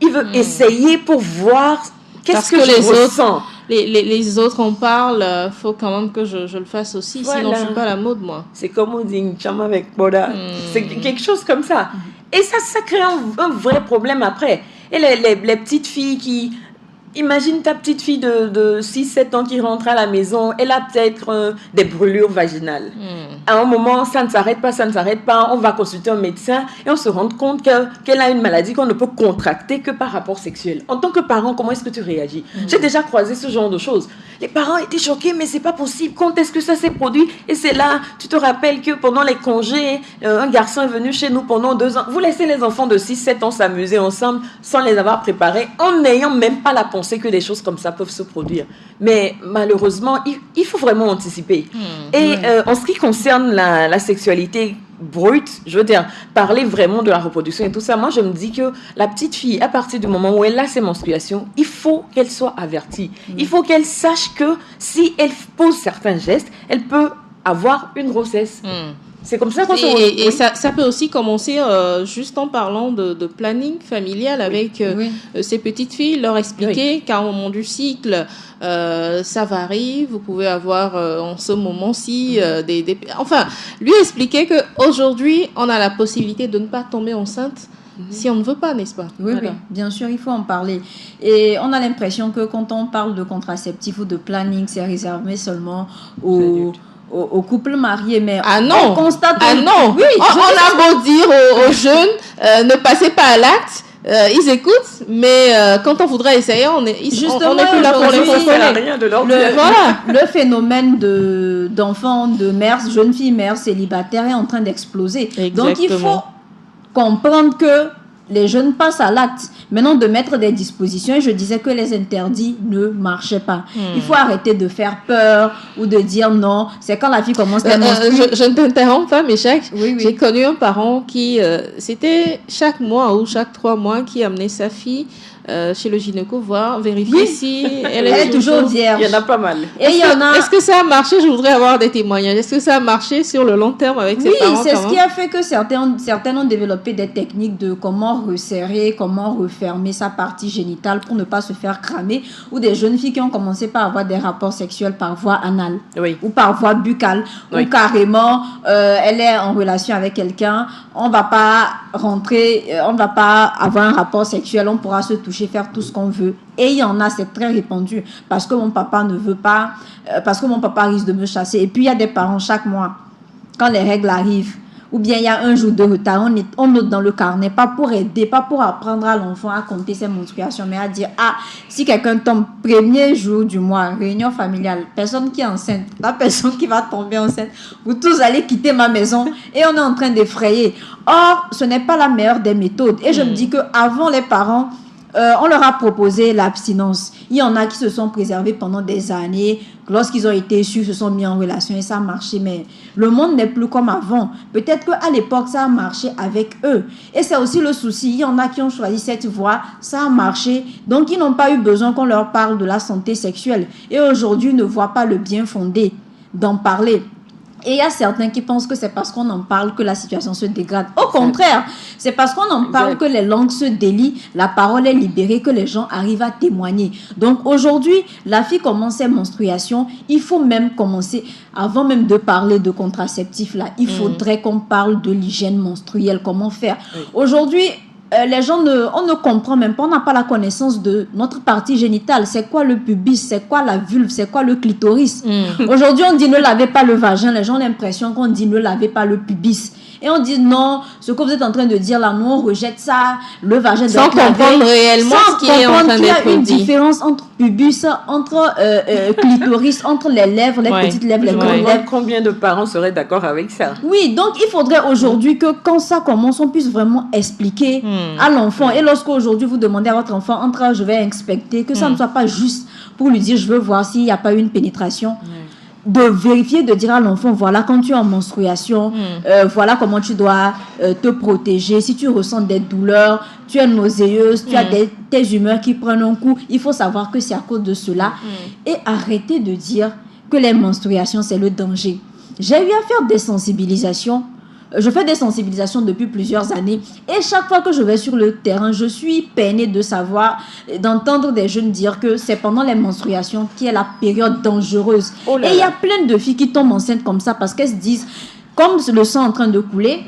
C: Il veut essayer pour voir qu'est-ce que je ressens.
B: Les autres en parlent, faut quand même que je le fasse aussi, sinon je suis pas à la mode, moi.
C: C'est comme on dit une chambre avec Boda. C'est quelque chose comme ça. Et ça crée un vrai problème après. Et les petites filles qui... Imagine ta petite fille de 6-7 ans qui rentre à la maison, elle a peut-être des brûlures vaginales. À un moment, ça ne s'arrête pas, on va consulter un médecin et on se rend compte qu'elle a une maladie qu'on ne peut contracter que par rapport sexuel. En tant que parent, comment est-ce que tu réagis? J'ai déjà croisé ce genre de choses. Les parents étaient choqués, mais c'est pas possible. Quand est-ce que ça s'est produit? Et c'est là, tu te rappelles que pendant les congés, un garçon est venu chez nous pendant 2 ans. Vous laissez les enfants de 6-7 ans s'amuser ensemble sans les avoir préparés, en n'ayant même pas la pensée que des choses comme ça peuvent se produire. Mais malheureusement, il faut vraiment anticiper. Et en ce qui concerne la sexualité brute, je veux dire, parler vraiment de la reproduction et tout ça, moi je me dis que la petite fille, à partir du moment où elle a ses menstruations, il faut qu'elle soit avertie. Il faut qu'elle sache que si elle pose certains gestes, elle peut avoir une grossesse. C'est comme ça qu'on se
B: Et ça peut aussi commencer juste en parlant de planning familial avec ces petites filles, leur expliquer qu'à un moment du cycle, ça varie, vous pouvez avoir en ce moment-ci enfin, lui expliquer qu'aujourd'hui, on a la possibilité de ne pas tomber enceinte si on ne veut pas, n'est-ce pas?
D: Oui, bien sûr, il faut en parler. Et on a l'impression que quand on parle de contraceptif ou de planning, c'est réservé seulement aux couples mariés, mais on constate...
B: non, oui, on a beau dire aux jeunes, ne passez pas à l'acte, ils écoutent, mais quand on voudrait essayer, on n'est plus là pour les consoler.
D: Le phénomène d'enfants, de mères, jeunes filles mères célibataires est en train d'exploser.
B: Exactement.
D: Donc il faut comprendre que les jeunes passent à l'acte. Maintenant, de mettre des dispositions, et je disais que les interdits ne marchaient pas. Il faut arrêter de faire peur ou de dire non. C'est quand la fille commence à menstruer.
B: Je ne t'interromps pas, mais j'ai connu un parent qui, c'était chaque mois ou chaque 3 mois, qui amenait sa fille chez le gynéco vérifier si elle est
D: toujours vierge.
C: Il y en a pas mal.
B: Est-ce que ça a marché? Je voudrais avoir des témoignages. Est-ce que ça a marché sur le long terme avec ses parents?
D: Oui, c'est ce qui a fait que certains ont développé des techniques de comment resserrer, comment refermer sa partie génitale pour ne pas se faire cramer, ou des jeunes filles qui ont commencé par avoir des rapports sexuels par voie anale ou par voie buccale, ou carrément elle est en relation avec quelqu'un, on va pas rentrer, on va pas avoir un rapport sexuel, on pourra se toucher, faire tout ce qu'on veut. Et il y en a, c'est très répandu, parce que mon papa ne veut pas, parce que mon papa risque de me chasser. Et puis il y a des parents chaque mois, quand les règles arrivent, ou bien il y a un jour de retard, on note dans le carnet, pas pour aider, pas pour apprendre à l'enfant à compter ses menstruations, mais à dire, si quelqu'un tombe premier jour du mois, réunion familiale, personne qui est enceinte, la personne qui va tomber enceinte, vous tous allez quitter ma maison, et on est en train d'effrayer. Or, ce n'est pas la meilleure des méthodes. Et je me dis qu'avant, les parents, on leur a proposé l'abstinence. Il y en a qui se sont préservés pendant des années. Lorsqu'ils ont été sûrs, se sont mis en relation et ça a marché. Mais le monde n'est plus comme avant. Peut-être qu'à l'époque, ça a marché avec eux. Et c'est aussi le souci. Il y en a qui ont choisi cette voie. Ça a marché. Donc, ils n'ont pas eu besoin qu'on leur parle de la santé sexuelle. Et aujourd'hui, ils ne voient pas le bien fondé d'en parler. Et il y a certains qui pensent que c'est parce qu'on en parle que la situation se dégrade. Au contraire, c'est parce qu'on en parle que les langues se délient, la parole est libérée, que les gens arrivent à témoigner. Donc aujourd'hui, la fille commence ses menstruations, il faut même commencer, avant même de parler de contraceptif, là, il faudrait qu'on parle de l'hygiène menstruelle, comment faire. Aujourd'hui, les gens on ne comprend même pas, on n'a pas la connaissance de notre partie génitale. C'est quoi le pubis, c'est quoi la vulve, c'est quoi le clitoris. Aujourd'hui, on dit ne lavez pas le vagin. Les gens ont l'impression qu'on dit ne lavez pas le pubis. Et on dit non, ce que vous êtes en train de dire là, nous on rejette ça, le vagin
B: sans comprendre réellement ce qui est en train d'être dit.
D: Il y a une différence entre pubis, entre clitoris, entre les lèvres, les petites lèvres, les grandes lèvres.
C: Combien de parents seraient d'accord avec ça?
D: Oui, donc il faudrait aujourd'hui que quand ça commence, on puisse vraiment expliquer à l'enfant. Et lorsqu'aujourd'hui vous demandez à votre enfant, je vais inspecter, que ça ne soit pas juste pour lui dire je veux voir s'il n'y a pas eu une pénétration. De vérifier, de dire à l'enfant, voilà, quand tu es en menstruation, voilà comment tu dois te protéger. Si tu ressens des douleurs, tu es nauséeuse, tu as tes humeurs qui prennent un coup, il faut savoir que c'est à cause de cela. Et arrêter de dire que les menstruations, c'est le danger. J'ai eu à faire des sensibilisations. Je fais des sensibilisations depuis plusieurs années et chaque fois que je vais sur le terrain, je suis peinée d'entendre des jeunes dire que c'est pendant les menstruations qui est la période dangereuse. Et il y a plein de filles qui tombent enceintes comme ça parce qu'elles se disent, comme le sang est en train de couler,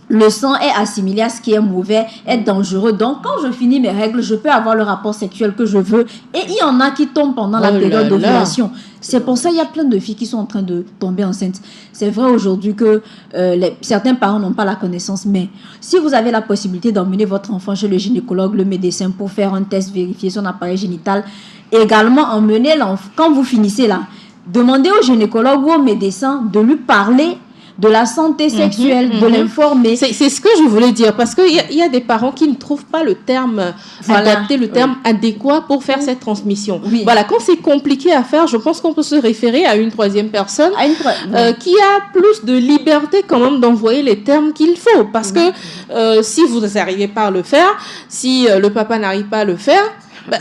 D: le sang est assimilé à ce qui est mauvais, est dangereux. Donc, quand je finis mes règles, je peux avoir le rapport sexuel que je veux. Et il y en a qui tombent pendant la période d'ovulation. C'est pour ça qu'il y a plein de filles qui sont en train de tomber enceintes. C'est vrai aujourd'hui que certains parents n'ont pas la connaissance, mais si vous avez la possibilité d'emmener votre enfant chez le gynécologue, le médecin, pour faire un test, vérifier son appareil génital, également emmenez l'enfant, quand vous finissez là, demandez au gynécologue ou au médecin de lui parler de la santé sexuelle, de l'informer.
B: C'est ce que je voulais dire, parce qu'il y a des parents qui ne trouvent pas le terme adapté, le terme adéquat pour faire cette transmission. Voilà, quand c'est compliqué à faire, je pense qu'on peut se référer à une troisième personne qui a plus de liberté quand même d'envoyer les termes qu'il faut. Parce que si vous n'arrivez pas à le faire, si le papa n'arrive pas à le faire,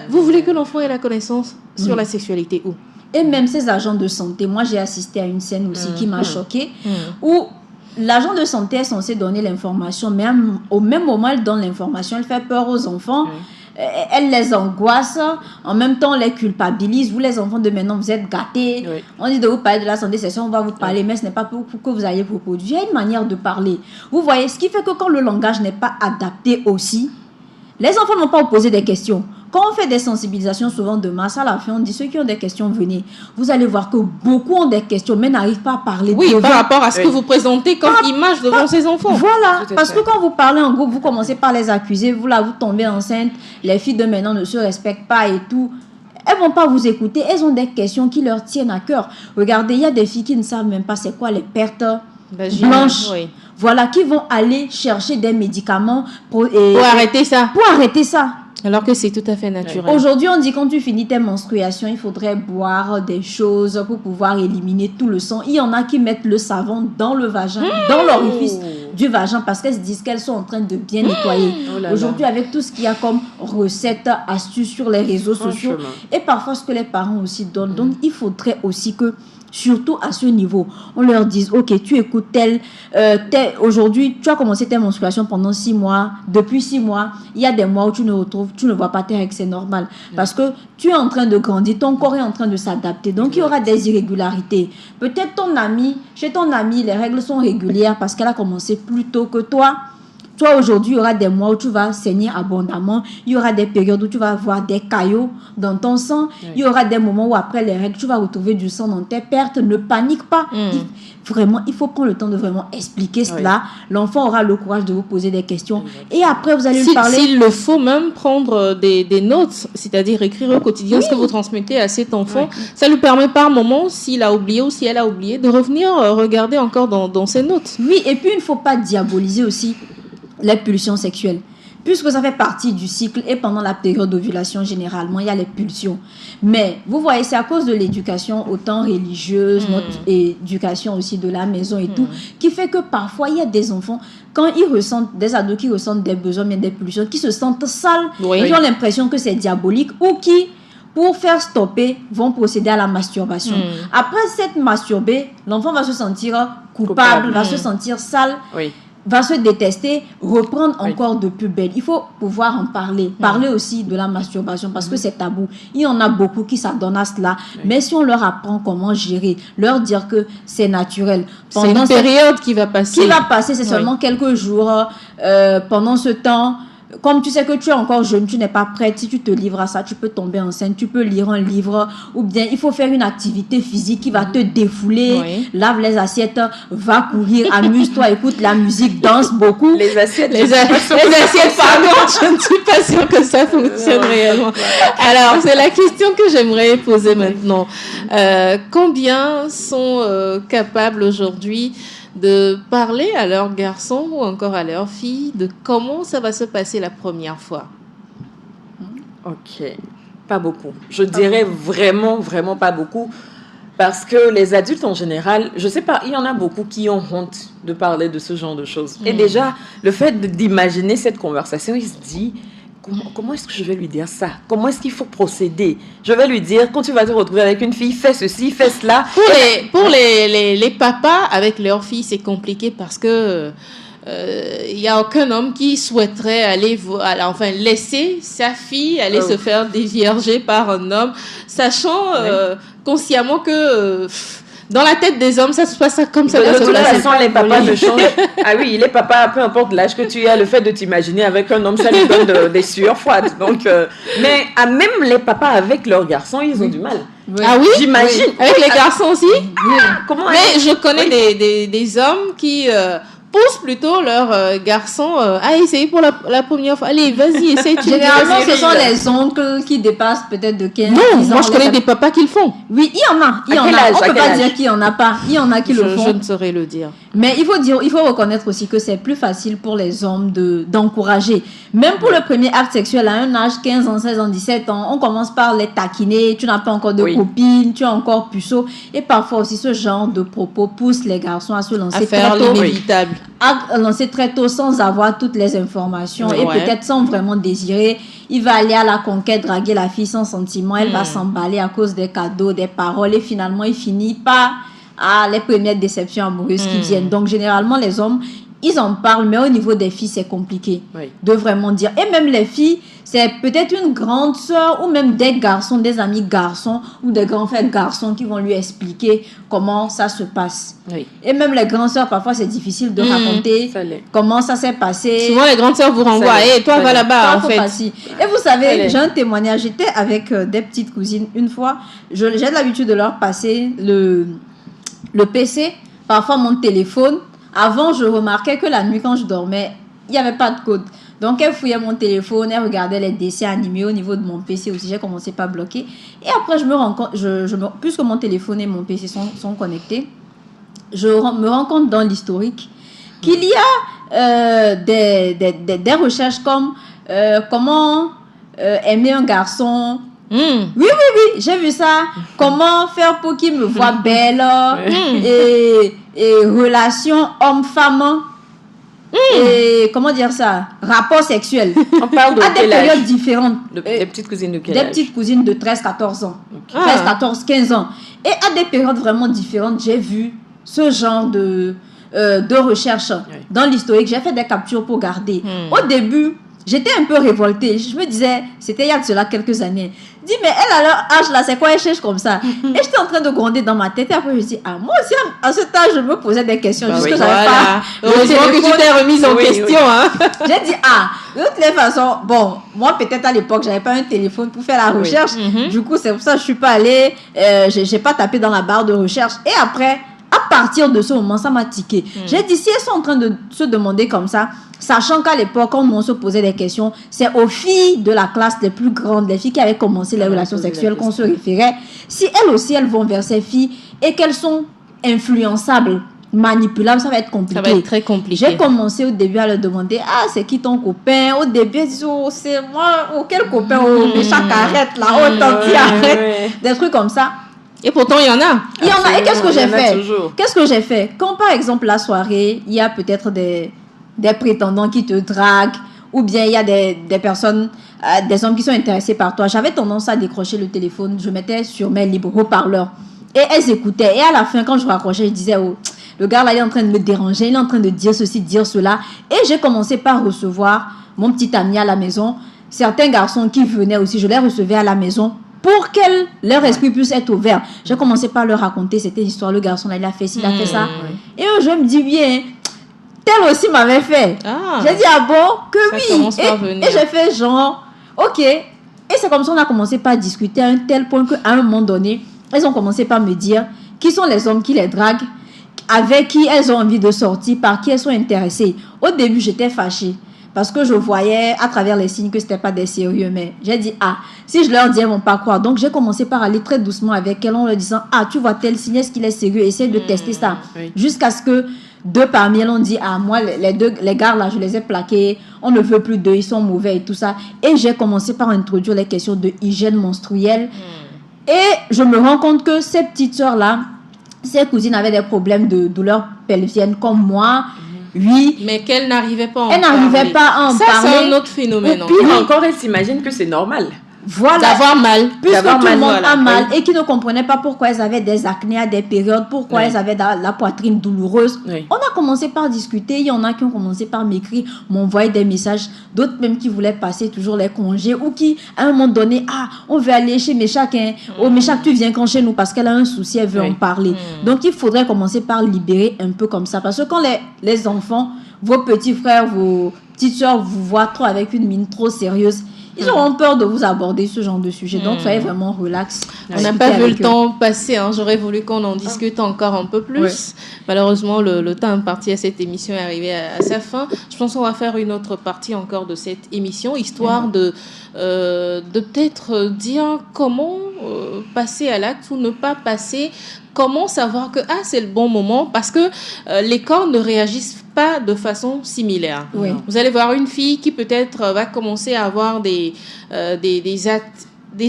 B: vous voulez que l'enfant ait la connaissance sur la sexualité où?
D: Et même ces agents de santé, moi j'ai assisté à une scène aussi qui m'a choquée, où l'agent de santé est censé donner l'information, mais au même moment, elle donne l'information, elle fait peur aux enfants. Elle les angoisse, en même temps on les culpabilise. Vous les enfants de maintenant, vous êtes gâtés. On dit de vous parler de la santé sexuelle, on va vous parler, mais ce n'est pas pour que vous ayez vos produits. Il y a une manière de parler. Vous voyez, ce qui fait que quand le langage n'est pas adapté aussi, les enfants n'ont pas posé des questions. Quand on fait des sensibilisations souvent de masse, à la fin, on dit ceux qui ont des questions, venez. Vous allez voir que beaucoup ont des questions, mais n'arrivent pas à parler.
B: Oui, par rapport à ce que vous présentez comme image devant ces enfants.
D: Voilà, parce que quand vous parlez en groupe, vous commencez par les accuser, vous tombez enceinte, les filles de maintenant ne se respectent pas et tout. Elles vont pas vous écouter, elles ont des questions qui leur tiennent à cœur. Regardez, il y a des filles qui ne savent même pas c'est quoi les pertes blanches. Oui. Voilà, qui vont aller chercher des médicaments pour
B: arrêter ça.
D: Pour arrêter ça.
B: Alors que c'est tout à fait naturel.
D: Aujourd'hui, on dit quand tu finis tes menstruations, il faudrait boire des choses pour pouvoir éliminer tout le sang. Il y en a qui mettent le savon dans le vagin, dans l'orifice du vagin, parce qu'elles se disent qu'elles sont en train de bien nettoyer. Aujourd'hui, avec tout ce qu'il y a comme recettes, astuces sur les réseaux sociaux, et parfois ce que les parents aussi donnent. Donc, il faudrait aussi que, surtout à ce niveau, on leur dise, ok, tu écoutes aujourd'hui, tu as commencé tes menstruations pendant 6 mois. Depuis 6 mois, il y a des mois où tu ne vois pas tes règles, c'est normal. Parce que tu es en train de grandir, ton corps est en train de s'adapter. Donc, il y aura des irrégularités. Peut-être chez ton ami, les règles sont régulières parce qu'elle a commencé plus tôt que toi. Toi, aujourd'hui, il y aura des mois où tu vas saigner abondamment. Il y aura des périodes où tu vas avoir des caillots dans ton sang. Il y aura des moments où, après les règles, tu vas retrouver du sang dans tes pertes. Ne panique pas. Vraiment, il faut prendre le temps de vraiment expliquer cela. L'enfant aura le courage de vous poser des questions. Et après, vous allez lui parler.
B: S'il le faut, même prendre des notes, c'est-à-dire écrire au quotidien ce que vous transmettez à cet enfant. Ça lui permet par moment, s'il a oublié ou si elle a oublié, de revenir regarder encore dans ses notes.
D: Oui, et puis il ne faut pas diaboliser aussi les pulsions sexuelles. Puisque ça fait partie du cycle et pendant la période d'ovulation, généralement, il y a les pulsions. Mais vous voyez, c'est à cause de l'éducation autant religieuse, notre éducation aussi de la maison et tout, qui fait que parfois, il y a des enfants, quand ils ressentent, des ados qui ressentent des besoins, des pulsions, qui se sentent sales, qui ont l'impression que c'est diabolique ou qui, pour faire stopper, vont procéder à la masturbation. Après s'être masturbé, l'enfant va se sentir coupable. Va se sentir sale. Va se détester, reprendre encore de plus belle. Il faut pouvoir en parler. Parler aussi de la masturbation parce que c'est tabou. Il y en a beaucoup qui s'adonnent à cela. Mais si on leur apprend comment gérer, leur dire que c'est naturel.
B: C'est une période qui va passer.
D: C'est seulement quelques jours. Pendant ce temps, comme tu sais que tu es encore jeune, tu n'es pas prête, si tu te livres à ça, tu peux tomber enceinte, tu peux lire un livre, ou bien il faut faire une activité physique qui va te défouler, lave les assiettes, va courir, amuse-toi, écoute la musique, danse beaucoup.
C: Les assiettes,
B: pardon, je ne suis pas sûre que ça fonctionne réellement. Alors, c'est la question que j'aimerais poser maintenant. Combien sont capables aujourd'hui de parler à leurs garçons ou encore à leurs filles de comment ça va se passer la première fois?
C: Ok, pas beaucoup. Je dirais vraiment pas beaucoup. Parce que les adultes en général, je sais pas, il y en a beaucoup qui ont honte de parler de ce genre de choses. Et déjà, le fait d'imaginer cette conversation, il se dit... Comment est-ce que je vais lui dire ça? Comment est-ce qu'il faut procéder? Je vais lui dire, quand tu vas te retrouver avec une fille, fais ceci, fais cela.
B: Pour les papas avec leurs filles, c'est compliqué parce que il n'y a aucun homme qui souhaiterait laisser sa fille aller se faire dévierger par un homme, sachant consciemment que... dans la tête des hommes, ça se passe comme ça.
C: De toute façon, les papas ne changent. Ah oui, les papas, peu importe l'âge que tu as, le fait de t'imaginer avec un homme, ça lui donne des sueurs froides. Donc, mais même les papas avec leurs garçons, ils ont du mal.
B: Ah oui?
C: J'imagine.
B: Avec les garçons aussi?
C: Mais
B: je connais des hommes qui... poussent plutôt leurs garçons à essayer pour la première fois. Allez, vas-y, essaye.
D: Généralement, ce sont les oncles qui dépassent peut-être de 15 ans.
B: Non, moi je connais des papas qui le font.
D: Oui, il y en a. On ne peut pas dire qu'il n'y en a pas. Il y en a qui le font.
B: Je ne saurais le dire.
D: Mais il faut reconnaître aussi que c'est plus facile pour les hommes d'encourager. Même pour le premier acte sexuel à un âge 15 ans, 16 ans, 17 ans, on commence par les taquiner. Tu n'as pas encore de copine, tu es encore puceau. Et parfois aussi, ce genre de propos pousse les garçons à se lancer très tôt.
B: L'inévitable.
D: À lancer très tôt sans avoir toutes les informations et peut-être sans vraiment désirer. Il va aller à la conquête, draguer la fille sans sentiment. Elle va s'emballer à cause des cadeaux, des paroles et finalement, il finit par à les premières déceptions amoureuses qui viennent. Donc, généralement, les hommes, ils en parlent, mais au niveau des filles, c'est compliqué de vraiment dire. Et même les filles, c'est peut-être une grande sœur ou même des garçons, des amis garçons ou des grands frères garçons qui vont lui expliquer comment ça se passe. Et même les grandes sœurs, parfois, c'est difficile de raconter comment ça s'est passé.
B: Souvent, les grandes sœurs vous renvoient. Et toi, va là-bas, en fait.
D: Et vous savez, j'ai un témoignage. J'étais avec des petites cousines une fois. J'ai l'habitude de leur passer le PC, parfois mon téléphone. Avant, je remarquais que la nuit, quand je dormais, il n'y avait pas de code. Donc, elle fouillait mon téléphone, elle regardait les dessins animés au niveau de mon PC aussi. J'ai commencé par bloquer. Et après, je me rends compte, puisque mon téléphone et mon PC sont connectés, je me rends compte dans l'historique qu'il y a des recherches comme comment aimer un garçon. Oui, j'ai vu ça. Comment faire pour qu'il me voie belle et relation homme-femme. Et comment dire ça? Rapport sexuel.
C: On parle de
D: à des périodes différentes.
C: Des petites cousines de quel âge?
D: Des petites cousines de 13-14 ans. 13, 14, 15 ans. Et à des périodes vraiment différentes, j'ai vu ce genre de recherche dans l'historique. J'ai fait des captures pour garder. Au début, j'étais un peu révoltée. Je me disais, c'était il y a de cela quelques années. Je dis, mais elle, à leur âge, là, c'est quoi elle cherche comme ça? Et j'étais en train de gronder dans ma tête. Et après, je me dis, moi aussi, à cet âge, je me posais des questions. Jusque j'avais pas.
B: Heureusement que tu t'es remise en question. Hein.
D: J'ai dit, de toutes les façons, bon, moi, peut-être à l'époque, j'avais pas un téléphone pour faire la recherche. Du coup, c'est pour ça que je suis pas allée. J'ai pas tapé dans la barre de recherche. Et après, à partir de ce moment, ça m'a tiqué. J'ai dit, si elles sont en train de se demander comme ça, sachant qu'à l'époque, quand on se posait des questions, c'est aux filles de la classe les plus grandes, les filles qui avaient commencé les relations sexuelles qu'on se référait. Si elles aussi, elles vont vers ces filles et qu'elles sont influençables, manipulables, ça va être compliqué.
B: Ça va être très compliqué.
D: J'ai commencé au début à leur demander, c'est qui ton copain? Au début, elles disent, c'est moi, quel copain? Méchant, arrête là, tanti, arrête. Des trucs comme ça.
B: Et pourtant, il y en a.
D: Il y en a. Et qu'est-ce que j'ai fait? Qu'est-ce que j'ai fait? Quand, par exemple, la soirée, il y a peut-être des prétendants qui te draguent, ou bien il y a des personnes, des hommes qui sont intéressés par toi, j'avais tendance à décrocher le téléphone. Je mettais sur mes libres haut-parleurs. Et elles écoutaient. Et à la fin, quand je raccrochais, je disais, le gars là, il est en train de me déranger, il est en train de dire ceci, dire cela. Et j'ai commencé par recevoir mon petit ami à la maison. Certains garçons qui venaient aussi, je les recevais à la maison pour que leur esprit puisse être ouvert. J'ai commencé par leur raconter, c'était l'histoire, le garçon là, il a fait ci, il a fait ça. Et je me dis, bien, tel aussi m'avait fait. J'ai dit, que ça oui. Et j'ai fait genre, ok. Et c'est comme ça qu'on a commencé par discuter à un tel point qu'à un moment donné, elles ont commencé par me dire qui sont les hommes qui les draguent, avec qui elles ont envie de sortir, par qui elles sont intéressées. Au début, j'étais fâchée. Parce que je voyais à travers les signes que ce n'était pas des sérieux. Mais j'ai dit, si je leur dis, elles ne vont pas croire. Donc, j'ai commencé par aller très doucement avec elles en leur disant, tu vois tel signe, est-ce qu'il est sérieux? Essaye de tester ça. Jusqu'à ce que deux parmi elles ont dit, moi, les gars là, je les ai plaqués. On ne veut plus d'eux, ils sont mauvais et tout ça. Et j'ai commencé par introduire les questions de hygiène menstruelle. Et je me rends compte que ces petites sœurs-là, ces cousines avaient des problèmes de douleurs pelviennes comme moi. Oui.
B: Mais qu'elle n'arrivait pas à en
D: parler. Elle n'arrivait pas à en parler.
B: Ça, c'est un autre phénomène.
C: Et puis encore, elle s'imagine que c'est normal.
D: Voilà.
B: D'avoir mal.
D: Puisque tout le monde a mal et qui ne comprenaient pas pourquoi elles avaient des acnés à des périodes, pourquoi elles avaient la poitrine douloureuse. On a commencé par discuter. Il y en a qui ont commencé par m'écrire, m'envoyer des messages. D'autres même qui voulaient passer toujours les congés ou qui, à un moment donné, on veut aller chez Méchac. Méchac, tu viens quand chez nous parce qu'elle a un souci, elle veut en parler. Donc, il faudrait commencer par libérer un peu comme ça. Parce que quand les enfants, vos petits frères, vos petites soeurs vous voient trop avec une mine trop sérieuse, ils auront peur de vous aborder ce genre de sujet. Donc, soyez vraiment relax.
B: On n'a pas vu le temps passer. J'aurais voulu qu'on en discute encore un peu plus. Malheureusement, le temps imparti à cette émission est arrivé à sa fin. Je pense qu'on va faire une autre partie encore de cette émission, histoire de peut-être dire comment passer à l'acte ou ne pas passer. Comment savoir que c'est le bon moment? Parce que les corps ne réagissent pas de façon similaire. Vous allez voir une fille qui peut-être va commencer à avoir des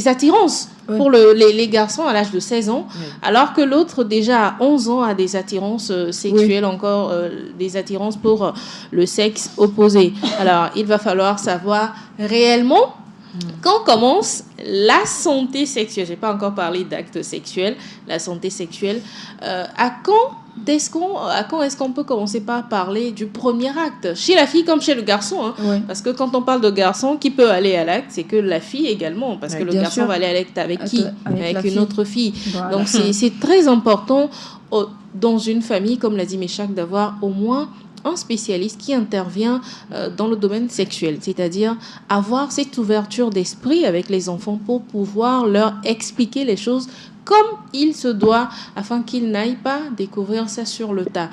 B: attirances pour les garçons à l'âge de 16 ans, alors que l'autre déjà à 11 ans a des attirances sexuelles, encore des attirances pour le sexe opposé. Alors, il va falloir savoir réellement Quand on commence la santé sexuelle, j'ai pas encore parlé d'actes sexuels, la santé sexuelle, à quand est-ce qu'on peut commencer par parler du premier acte chez la fille comme chez le garçon, hein?
D: Oui.
B: Parce que quand on parle de garçon qui peut aller à l'acte, c'est que la fille également, parce que le garçon
D: sûr.
B: va aller à l'acte avec qui? Avec une autre fille.
D: Voilà.
B: Donc c'est très important dans une famille, comme l'a dit Méchac, d'avoir au moins un spécialiste qui intervient dans le domaine sexuel, c'est-à-dire avoir cette ouverture d'esprit avec les enfants pour pouvoir leur expliquer les choses comme il se doit, afin qu'ils n'aillent pas découvrir ça sur le tas.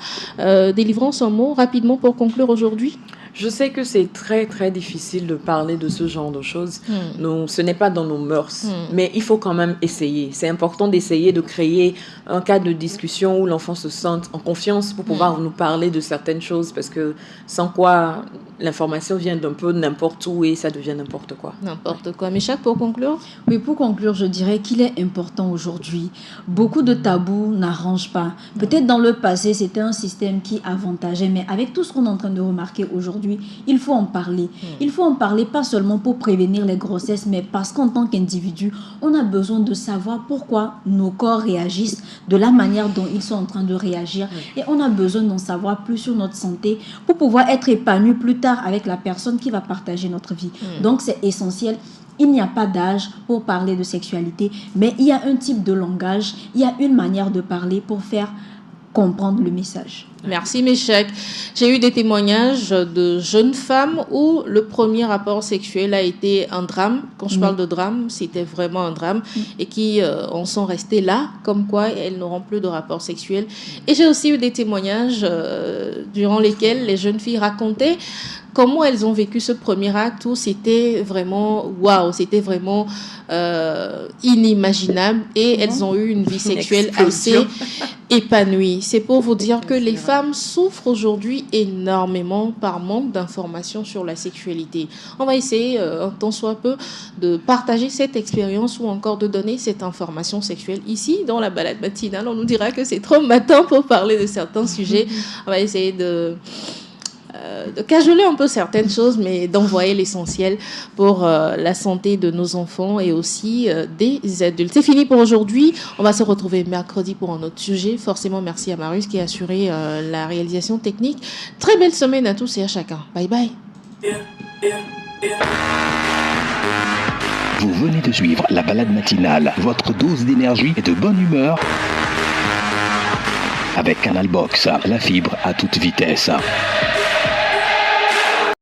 B: Délivrance en mots, rapidement pour conclure aujourd'hui.
C: Je sais que c'est très, très difficile de parler de ce genre de choses. Non, ce n'est pas dans nos mœurs. Mais il faut quand même essayer. C'est important d'essayer de créer un cadre de discussion où l'enfant se sente en confiance pour pouvoir nous parler de certaines choses. Parce que sans quoi, l'information vient d'un peu n'importe où et ça devient n'importe quoi.
B: N'importe quoi. Méchac, pour conclure?
D: Oui, pour conclure, je dirais qu'il est important aujourd'hui. Beaucoup de tabous n'arrangent pas. Peut-être dans le passé, c'était un système qui avantageait, mais avec tout ce qu'on est en train de remarquer aujourd'hui, il faut en parler. Il faut en parler pas seulement pour prévenir les grossesses, mais parce qu'en tant qu'individu, on a besoin de savoir pourquoi nos corps réagissent de la manière dont ils sont en train de réagir. Et on a besoin d'en savoir plus sur notre santé pour pouvoir être épanoui plus tard avec la personne qui va partager notre vie. Donc, c'est essentiel. Il n'y a pas d'âge pour parler de sexualité, mais il y a un type de langage, il y a une manière de parler pour faire comprendre le message.
B: Merci Méchac. J'ai eu des témoignages de jeunes femmes où le premier rapport sexuel a été un drame. Quand je parle de drame, c'était vraiment un drame et qui en sont restées là, comme quoi elles n'auront plus de rapport sexuel. Et j'ai aussi eu des témoignages durant lesquels les jeunes filles racontaient comment elles ont vécu ce premier acte où c'était vraiment waouh, c'était vraiment inimaginable et elles ont eu une vie sexuelle assez épanouie. C'est pour vous dire que les femmes souffrent aujourd'hui énormément par manque d'informations sur la sexualité. On va essayer, un tant soit peu, de partager cette expérience ou encore de donner cette information sexuelle. Ici, dans la balade matinale, on nous dira que c'est trop matin pour parler de certains sujets. On va essayer de cajoler un peu certaines choses, mais d'envoyer l'essentiel pour la santé de nos enfants et aussi des adultes. C'est fini pour aujourd'hui. On va se retrouver mercredi pour un autre sujet. Forcément, merci à Marius qui a assuré la réalisation technique. Très belle semaine à tous et à chacun. Bye bye.
A: Vous venez de suivre la balade matinale, votre dose d'énergie et de bonne humeur avec Canal Box, la fibre à toute vitesse.